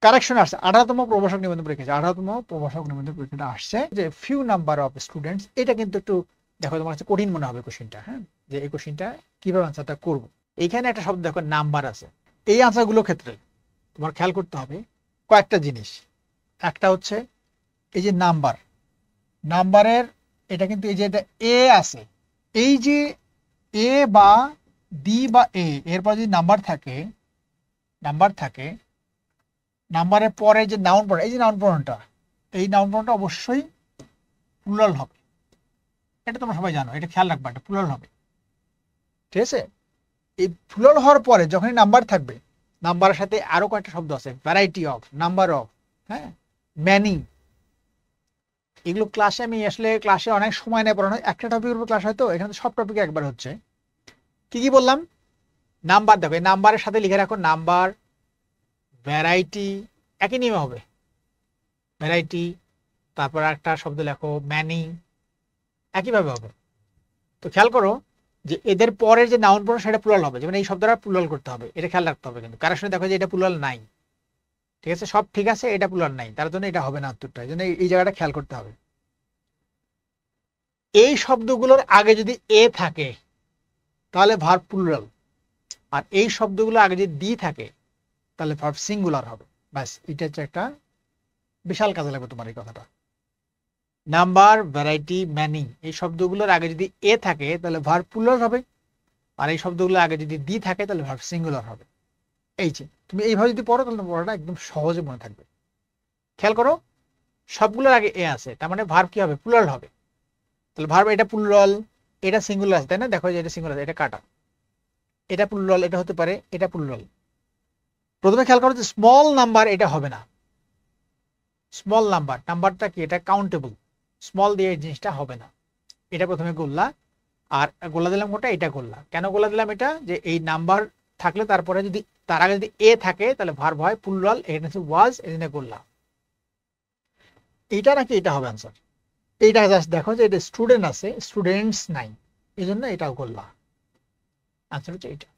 Correction আসছে 18তম প্রভাষক নিবন্ধন পরীক্ষা, 18তম প্রভাষক নিবন্ধন পরীক্ষাটা আসছে যে ফিউ নাম্বার অফ স্টুডেন্টস। এটা কিন্তু একটু দেখো তোমার কাছে কঠিন মনে হবে কোশ্চেনটা, হ্যাঁ, যে এই কোশ্চেনটা কিভাবে আনসারটা করব। এইখানে একটা শব্দ দেখো নাম্বার আছে। এই আনসারগুলোর ক্ষেত্রে তোমার খেয়াল করতে হবে কয়েকটা জিনিস। একটা হচ্ছে এই যে নাম্বার, নাম্বারের এটা কিন্তু এই যে এ আছে, এই যে এ বা ডি বা এ এরপর যদি নাম্বার থাকে, নাম্বারের পরে যে নাউন প্রনাউন, এই যে নাউন প্রনাউনটা, এই নাউন প্রনাউনটা অবশ্যই প্লুরাল হবে। এটা তোমরা সবাই জানো, এটা খেয়াল রাখবা, এটা প্লুরাল হবে, ঠিক আছে। এই প্লুরাল হওয়ার পরে যখনই নাম্বার থাকবে, নাম্বারের সাথে আরো কয়েকটা শব্দ আছে, ভ্যারাইটি অফ, নাম্বার অফ, হ্যাঁ, ম্যানি। এগুলো ক্লাসে আমি আসলে ক্লাসে অনেক সময় নেই পড়ানো, একটা টপিকের উপর ক্লাস হয়তো, এখানে সব টপিকে একবার হচ্ছে। কি কি বললাম? নাম্বার দেখো, এই নাম্বারের সাথে লিখে রাখো নাম্বার, ভ্যারাইটি, একই নিয়মে হবে, ভ্যারাইটি, তারপর একটা শব্দ লেখো ম্যানি, একইভাবে হবে। তো খেয়াল করো যে এদের পরের যে নাউন প্রনাউন সেটা প্লুরাল হবে, যেমন এই শব্দটা প্লুরাল করতে হবে, এটা খেয়াল রাখতে হবে। কিন্তু কারোর সাথে দেখো যে এটা প্লুরাল নাই, ঠিক আছে, সব ঠিক আছে, এটা প্লুরাল নাই, তার জন্য এটা হবে না উত্তরটা, এই জন্য এই জায়গাটা খেয়াল করতে হবে। এই শব্দগুলোর আগে যদি এ থাকে তাহলে ভার্ব প্লুরাল, আর এই শব্দগুলো আগে যদি ডি থাকে তাহলে ভার্ব সিঙ্গুলার হবে। ব্যাস, এটা হচ্ছে একটা বিশাল কাজে লাগবে তোমার এই কথাটা। নাম্বার, ভ্যারাইটি, ম্যানি, এই শব্দগুলোর আগে যদি এ থাকে তাহলে ভার্ব প্লুরাল হবে, আর এই শব্দগুলোর আগে যদি ডি থাকে তাহলে ভার্ব সিঙ্গুলার হবে। এই যে তুমি এইভাবে যদি পড়ো তাহলে পড়াটা একদম সহজে মনে থাকবে। খেয়াল করো, সবগুলোর আগে এ আছে, তার মানে ভার্ব কি হবে? প্লুরাল হবে। তাহলে ভার্ব এটা প্লুরাল, এটা সিঙ্গুলার আছে, তাই না? দেখো যে এটা সিঙ্গুলার, এটা কাটা, এটা প্লুরাল, এটা হতে পারে, এটা প্লুরাল। প্রথমে খেয়াল করো যে স্মল নাম্বার এটা হবে না। স্মল নাম্বার, নাম্বারটা কি? এটা কাউন্টেবল, স্মল দিয়ে এই জিনিসটা হবে না। এটা প্রথমে গোল্লা, আর গোল্লা দিলাম কোনটা? এটা গোল্লা। কেন গোল্লা দিলাম এটা? যে এই নাম্বার থাকলে তারপরে যদি তার আগে যদি এ থাকে তাহলে ভার্ব হয় প্লুরাল, এটা হচ্ছে ওয়াজ, এই জন্য গোল্লা। এইটা নাকি এটা হবে আনসার। এইটা জাস্ট দেখো যে এটা স্টুডেন্ট আছে, স্টুডেন্টস নাই, এই জন্য এটাও গোল্লা। আনসার হচ্ছে এটা।